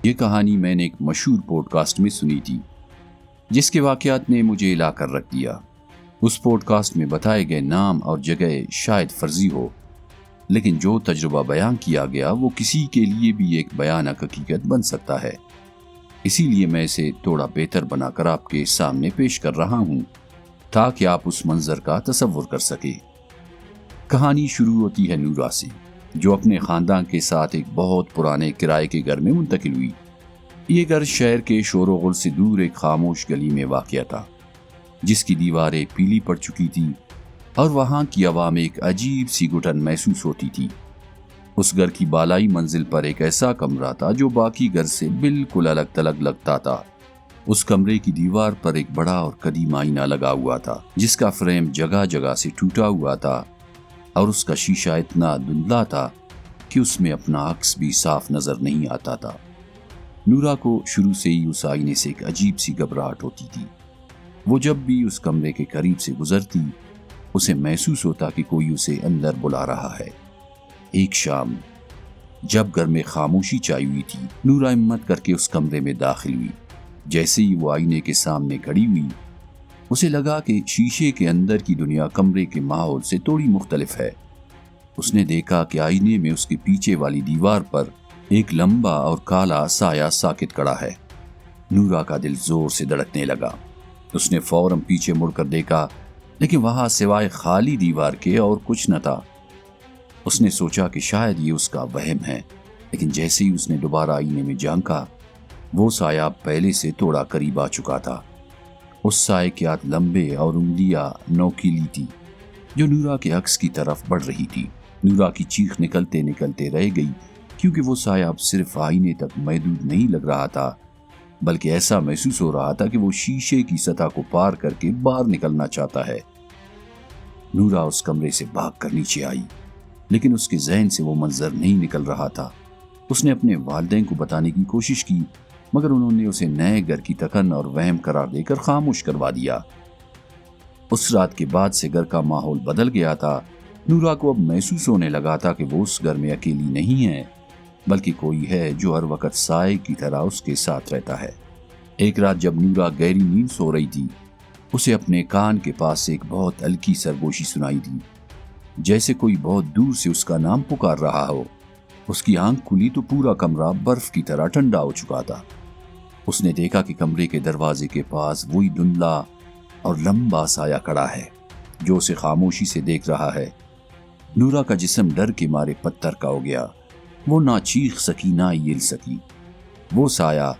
یہ کہانی میں نے ایک مشہور پوڈ کاسٹ میں سنی تھی جس کے واقعات نے مجھے ہلا کر رکھ دیا۔ اس پوڈ کاسٹ میں بتائے گئے نام اور جگہ شاید فرضی ہو، لیکن جو تجربہ بیان کیا گیا وہ کسی کے لیے بھی ایک بھیانک حقیقت بن سکتا ہے۔ اسی لیے میں اسے تھوڑا بہتر بنا کر آپ کے سامنے پیش کر رہا ہوں تاکہ آپ اس منظر کا تصور کر سکیں۔ کہانی شروع ہوتی ہے نورا سے، جو اپنے خاندان کے ساتھ ایک بہت پرانے کرائے کے گھر میں منتقل ہوئی۔ یہ گھر شہر کے شور و غل سے دور ایک خاموش گلی میں واقع تھا، جس کی دیواریں پیلی پڑ چکی تھی اور وہاں کی ہوا میں ایک عجیب سی گھٹن محسوس ہوتی تھی۔ اس گھر کی بالائی منزل پر ایک ایسا کمرہ تھا جو باقی گھر سے بالکل الگ تھلگ لگتا تھا۔ اس کمرے کی دیوار پر ایک بڑا اور قدیم آئینہ لگا ہوا تھا، جس کا فریم جگہ جگہ سے ٹوٹا ہوا تھا اور اس کا شیشہ اتنا دھندلا تھا کہ اس میں اپنا عکس بھی صاف نظر نہیں آتا تھا۔ نورا کو شروع سے ہی اس آئینے سے ایک عجیب سی گھبراہٹ ہوتی تھی۔ وہ جب بھی اس کمرے کے قریب سے گزرتی، اسے محسوس ہوتا کہ کوئی اسے اندر بلا رہا ہے۔ ایک شام جب گھر میں خاموشی چھائی ہوئی تھی، نورا ہمت کر کے اس کمرے میں داخل ہوئی۔ جیسے ہی وہ آئینے کے سامنے کھڑی ہوئی، اسے لگا کہ شیشے کے اندر کی دنیا کمرے کے ماحول سے تھوڑی مختلف ہے۔ اس نے دیکھا کہ آئینے میں اس کے پیچھے والی دیوار پر ایک لمبا اور کالا سایہ ساکت کھڑا ہے۔ نورا کا دل زور سے دھڑکنے لگا۔ اس نے فوراً پیچھے مڑ کر دیکھا، لیکن وہاں سوائے خالی دیوار کے اور کچھ نہ تھا۔ اس نے سوچا کہ شاید یہ اس کا وہم ہے، لیکن جیسے ہی اس نے دوبارہ آئینے میں جھانکا، وہ سایہ پہلے سے تھوڑا قریب آ چکا تھا۔ اس سائے کے ہاتھ لمبے اور انگلیاں نوکیلی تھی، جو نورا کے عکس کی طرف بڑھ رہی تھی۔ نورا کی چیخ نکلتے نکلتے رہ گئی، کیونکہ وہ سایہ اب صرف آئینے تک محدود نہیں لگ رہا تھا، بلکہ ایسا محسوس ہو رہا تھا کہ وہ شیشے کی سطح کو پار کر کے باہر نکلنا چاہتا ہے۔ نورا اس کمرے سے بھاگ کر نیچے آئی، لیکن اس کے ذہن سے وہ منظر نہیں نکل رہا تھا۔ اس نے اپنے والدین کو بتانے کی کوشش کی، مگر انہوں نے اسے نئے گھر کی تکن اور وہم قرار دے کر خاموش کروا دیا۔ اس رات کے بعد سے گھر کا ماحول بدل گیا تھا۔ نورا کو اب محسوس ہونے لگا تھا کہ وہ اس گھر میں اکیلی نہیں ہے، بلکہ کوئی ہے جو ہر وقت سائے کی طرح اس کے ساتھ رہتا ہے۔ ایک رات جب نورا گہری نیند سو رہی تھی، اسے اپنے کان کے پاس سے ایک بہت ہلکی سرگوشی سنائی دی، جیسے کوئی بہت دور سے اس کا نام پکار رہا ہو۔ اس کی آنکھ کھلی تو پورا کمرہ برف کی طرح ٹھنڈا ہو چکا تھا۔ اس نے دیکھا کہ کمرے کے دروازے کے پاس وہی دھندلا اور لمبا سایہ کھڑا ہے جو اسے خاموشی سے دیکھ رہا ہے۔ نورا کا جسم ڈر کے مارے پتھر کا ہو گیا۔ وہ نہ چیخ سکی نہ ہل سکی۔ وہ سایہ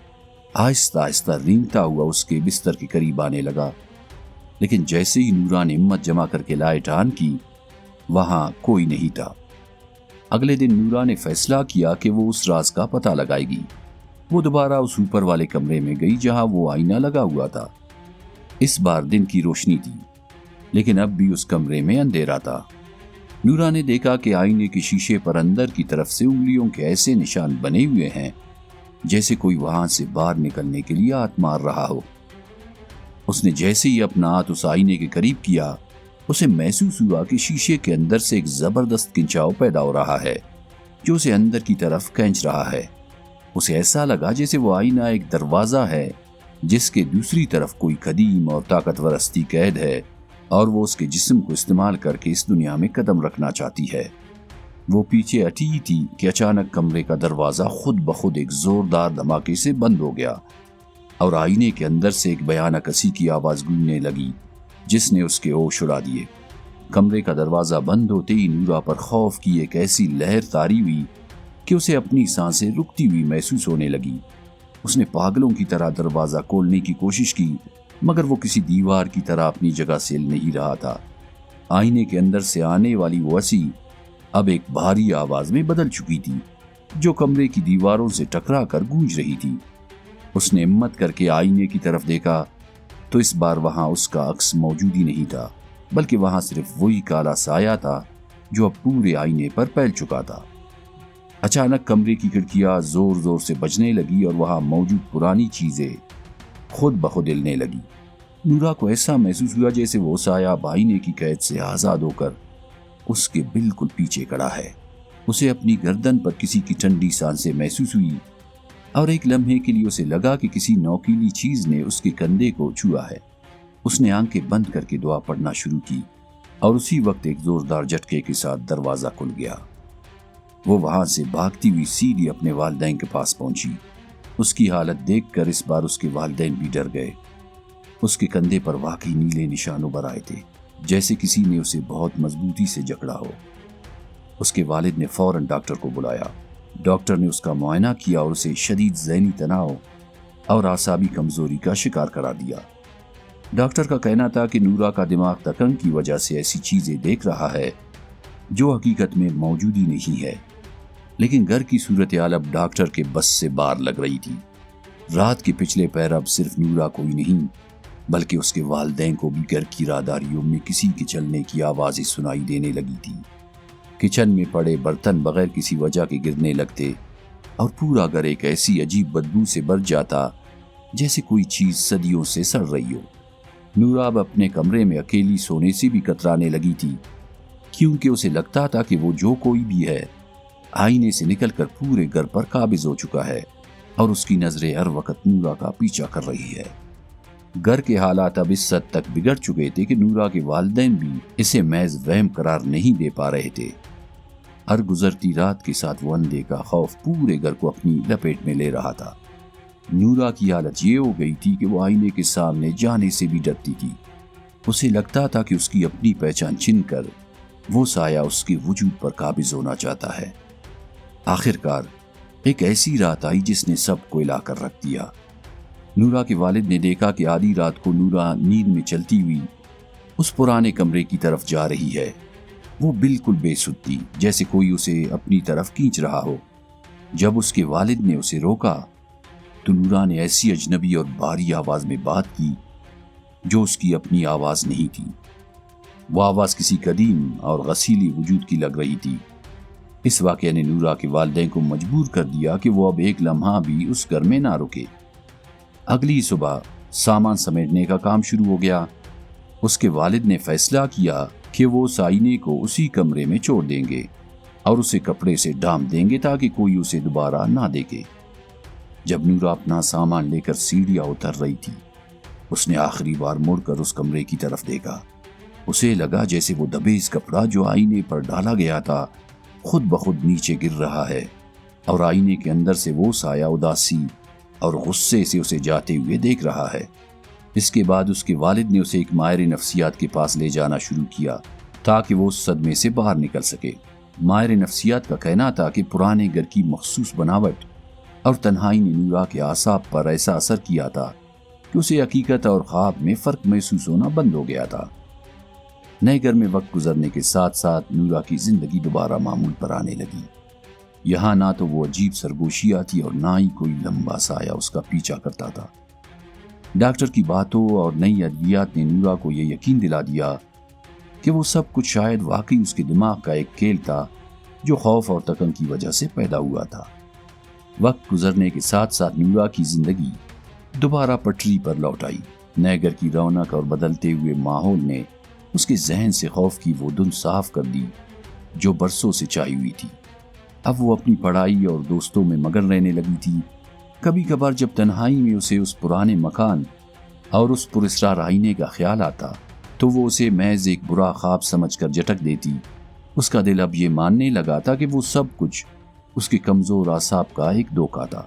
آہستہ آہستہ رینگتا ہوا اس کے بستر کے قریب آنے لگا، لیکن جیسے ہی نورا نے ہمت جمع کر کے لائٹ آن کی، وہاں کوئی نہیں تھا۔ اگلے دن نورا نے فیصلہ کیا کہ وہ اس راز کا پتہ لگائے گی۔ وہ دوبارہ اس اوپر والے کمرے میں گئی جہاں وہ آئینہ لگا ہوا تھا۔ اس بار دن کی روشنی تھی، لیکن اب بھی اس کمرے میں اندھیرا تھا۔ نورا نے دیکھا کہ آئینے کے شیشے پر اندر کی طرف سے انگلیوں کے ایسے نشان بنے ہوئے ہیں جیسے کوئی وہاں سے باہر نکلنے کے لیے ہاتھ مار رہا ہو۔ اس نے جیسے ہی اپنا ہاتھ اس آئینے کے قریب کیا، اسے محسوس ہوا کہ شیشے کے اندر سے ایک زبردست کھنچاؤ پیدا ہو رہا ہے جو اسے اندر کی طرف کھینچ رہا ہے۔ اسے ایسا لگا جیسے وہ آئینہ ایک دروازہ ہے جس کے دوسری طرف کوئی قدیم اور طاقتور ہستی قید ہے، اور وہ اس کے جسم کو استعمال کر کے اس دنیا میں قدم رکھنا چاہتی ہے۔ وہ پیچھے ہٹی ہی تھی کہ اچانک کمرے کا دروازہ خود بخود ایک زوردار دھماکے سے بند ہو گیا، اور آئینے کے اندر سے ایک بھیانک ہنسی کی آواز گونجنے لگی جس نے اس کے ہوش اڑا دیے۔ کمرے کا دروازہ بند ہوتے ہی نورا پر خوف کی ایک ایسی لہر طاری ہوئی کہ اسے اپنی سانسیں رکتی ہوئی محسوس ہونے لگی۔ اس نے پاگلوں کی طرح دروازہ کھولنے کی کوشش کی، مگر وہ کسی دیوار کی طرح اپنی جگہ سے ہل نہیں رہا تھا۔ آئینے کے اندر سے آنے والی وہ ہنسی اب ایک بھاری آواز میں بدل چکی تھی جو کمرے کی دیواروں سے ٹکرا کر گونج رہی تھی۔ اس نے ہمت کر کے آئینے کی طرف دیکھا تو اس بار وہاں اس کا عکس موجود ہی نہیں تھا، بلکہ وہاں صرف وہی کالا سایہ تھا جو اب پورے آئینے پر پھیل چکا تھا۔ اچانک کمرے کی کھڑکیاں زور زور سے بجنے لگی اور وہاں موجود پرانی چیزیں خود بخود ہلنے لگی۔ نورا کو ایسا محسوس ہوا جیسے وہ سایہ آئینے کی قید سے آزاد ہو کر اس کے بالکل پیچھے کھڑا ہے۔ اسے اپنی گردن پر کسی کی ٹھنڈی سانسیں محسوس ہوئی اور ایک لمحے کے لیے اسے لگا کہ کسی نوکیلی چیز نے اس کے کندھے کو چھوا ہے۔ اس نے آنکھیں بند کر کے دعا پڑھنا شروع کی اور اسی وقت ایک زوردار جھٹکے کے ساتھ دروازہ کھل گیا۔ وہ وہاں سے بھاگتی ہوئی سیدھی اپنے والدین کے پاس پہنچی۔ اس کی حالت دیکھ کر اس بار اس کے والدین بھی ڈر گئے۔ اس کے کندھے پر واقعی نیلے نشان ابھر آئے تھے، جیسے کسی نے اسے بہت مضبوطی سے جکڑا ہو۔ اس کے والد نے فوراً ڈاکٹر کو بلایا۔ ڈاکٹر نے اس کا معائنہ کیا اور اسے شدید ذہنی تناؤ اور اعصابی کمزوری کا شکار قرار دیا۔ ڈاکٹر کا کہنا تھا کہ نورا کا دماغ تکن کی وجہ سے ایسی چیزیں دیکھ رہا ہے جو حقیقت میں موجود ہی نہیں ہے، لیکن گھر کی صورتحال اب ڈاکٹر کے بس سے باہر لگ رہی تھی۔ رات کے پچھلے پہر اب صرف نورا کو ہی نہیں بلکہ اس کے والدین کو بھی گھر کی راہداریوں میں کسی کے چلنے کی آوازیں سنائی دینے لگی تھی۔ کچن میں پڑے برتن بغیر کسی وجہ کے گرنے لگتے اور پورا گھر ایک ایسی عجیب بدبو سے بھر جاتا جیسے کوئی چیز صدیوں سے سڑ رہی ہو۔ نورا اب اپنے کمرے میں اکیلی سونے سے بھی کترانے لگی تھی، کیونکہ اسے لگتا تھا کہ وہ جو کوئی بھی ہے آئینے سے نکل کر پورے گھر پر قابض ہو چکا ہے اور اس کی نظریں ہر وقت نورا کا پیچھا کر رہی ہے۔ گھر کے حالات اب اس حد تک بگڑ چکے تھے کہ نورا کے والدین بھی اسے محض وہم قرار نہیں دے پا رہے تھے۔ ہر گزرتی رات کے ساتھ وہ اندھے کا خوف پورے گھر کو اپنی لپیٹ میں لے رہا تھا۔ نورا کی حالت یہ ہو گئی تھی کہ وہ آئینے کے سامنے جانے سے بھی ڈرتی تھی۔ اسے لگتا تھا کہ اس کی اپنی پہچان چھن کر وہ سایہ اس کے وجود پر قابض ہونا چاہتا ہے۔ آخرکار ایک ایسی رات آئی جس نے سب کو ہلا کر رکھ دیا۔ نورا کے والد نے دیکھا کہ آدھی رات کو نورا نیند میں چلتی ہوئی اس پرانے کمرے کی طرف جا رہی ہے۔ وہ بالکل بے سدھ تھی، جیسے کوئی اسے اپنی طرف کھینچ رہا ہو۔ جب اس کے والد نے اسے روکا تو نورا نے ایسی اجنبی اور بھاری آواز میں بات کی جو اس کی اپنی آواز نہیں تھی۔ وہ آواز کسی قدیم اور غسیلی وجود کی لگ رہی تھی۔ اس واقعے نے نورا کے والدین کو مجبور کر دیا کہ وہ اب ایک لمحہ بھی اس گھر میں نہ رکے۔ اگلی صبح سامان سمیٹنے کا کام شروع ہو گیا۔ اس کے والد نے فیصلہ کیا کہ وہ اس آئینے کو اسی کمرے میں چھوڑ دیں گے اور اسے کپڑے سے ڈھانپ دیں گے تاکہ کوئی اسے دوبارہ نہ دیکھے۔ جب نورا اپنا سامان لے کر سیڑھیاں اتر رہی تھی، اس نے آخری بار مڑ کر اس کمرے کی طرف دیکھا۔ اسے لگا جیسے وہ دبیز کپڑا جو آئینے پر ڈالا گیا تھا خود بخود نیچے گر رہا ہے، اور آئینے کے اندر سے وہ سایہ اداسی اور غصے سے اسے جاتے ہوئے دیکھ رہا ہے۔ اس کے بعد اس کے والد نے اسے ایک ماہر نفسیات کے پاس لے جانا شروع کیا تاکہ وہ اس صدمے سے باہر نکل سکے۔ ماہر نفسیات کا کہنا تھا کہ پرانے گھر کی مخصوص بناوٹ اور تنہائی نے نورا کے اعصاب پر ایسا اثر کیا تھا کہ اسے حقیقت اور خواب میں فرق محسوس ہونا بند ہو گیا تھا۔ نئے گھر میں وقت گزرنے کے ساتھ ساتھ نورا کی زندگی دوبارہ معمول پر آنے لگی۔ یہاں نہ تو وہ عجیب سرگوشیاں تھی اور نہ ہی کوئی لمبا سایہ اس کا پیچھا کرتا تھا۔ ڈاکٹر کی باتوں اور نئی ادویات نے نورا کو یہ یقین دلا دیا کہ وہ سب کچھ شاید واقعی اس کے دماغ کا ایک کھیل تھا جو خوف اور تکن کی وجہ سے پیدا ہوا تھا۔ وقت گزرنے کے ساتھ ساتھ نورا کی زندگی دوبارہ پٹری پر لوٹ آئی۔ نئے گھر کی رونق اور بدلتے ہوئے ماحول نے اس کے ذہن سے خوف کی وہ دھند صاف کر دی جو برسوں سے چھائی ہوئی تھی۔ اب وہ اپنی پڑھائی اور دوستوں میں مگن رہنے لگی تھی۔ کبھی کبھار جب تنہائی میں اسے اس پرانے مکان اور اس پراسرار آئینے کا خیال آتا تو وہ اسے محض ایک برا خواب سمجھ کر جھٹک دیتی۔ اس کا دل اب یہ ماننے لگا تھا کہ وہ سب کچھ اس کے کمزور اعصاب کا ایک دھوکہ تھا۔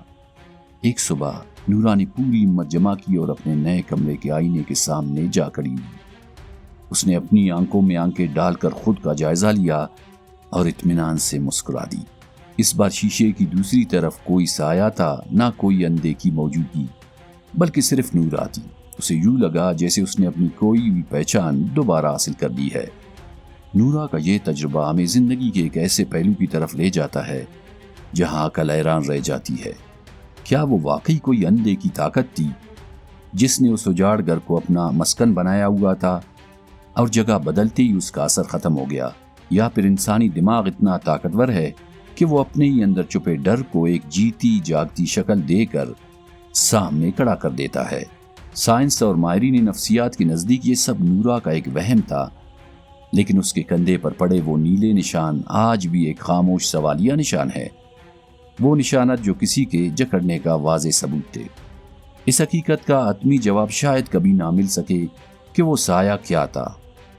ایک صبح نورا نے پوری ہمت جمع کی اور اپنے نئے کمرے کے آئینے کے سامنے جا کھڑی ہوئی۔ اس نے اپنی آنکھوں میں آنکھیں ڈال کر خود کا جائزہ لیا اور اطمینان سے مسکرا دی۔ اس بار شیشے کی دوسری طرف کوئی سایہ تھا، نہ کوئی اندھے کی موجودگی، بلکہ صرف نورا تھی۔ اسے یوں لگا جیسے اس نے اپنی کوئی بھی پہچان دوبارہ حاصل کر دی ہے۔ نورا کا یہ تجربہ ہمیں زندگی کے ایک ایسے پہلو کی طرف لے جاتا ہے جہاں عقل حیران رہ جاتی ہے۔ کیا وہ واقعی کوئی اندھے کی طاقت تھی جس نے اس اجاڑ گھر کو اپنا مسکن بنایا ہوا تھا اور جگہ بدلتے ہی اس کا اثر ختم ہو گیا، یا پھر انسانی دماغ اتنا طاقتور ہے کہ وہ اپنے ہی اندر چھپے ڈر کو ایک جیتی جاگتی شکل دے کر سامنے کھڑا کر دیتا ہے۔ سائنس اور ماہرین نفسیات کے نزدیک یہ سب نورا کا ایک وہم تھا، لیکن اس کے کندھے پر پڑے وہ نیلے نشان آج بھی ایک خاموش سوالیہ نشان ہے۔ وہ نشانات جو کسی کے جکڑنے کا واضح ثبوت تھے۔ اس حقیقت کا حتمی جواب شاید کبھی نہ مل سکے کہ وہ سایہ کیا تھا،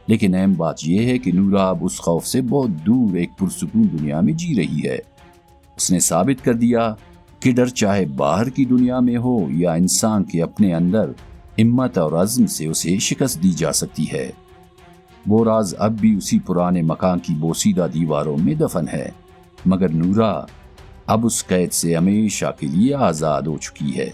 لیکن اہم بات یہ ہے کہ نورا اب اس خوف سے بہت دور ایک پرسکون دنیا میں جی رہی ہے۔ اس نے ثابت کر دیا کہ ڈر چاہے باہر کی دنیا میں ہو یا انسان کے اپنے اندر، ہمت اور عزم سے اسے شکست دی جا سکتی ہے۔ وہ راز اب بھی اسی پرانے مکان کی بوسیدہ دیواروں میں دفن ہے، مگر نورا اب اس قید سے ہمیشہ کے لیے آزاد ہو چکی ہے۔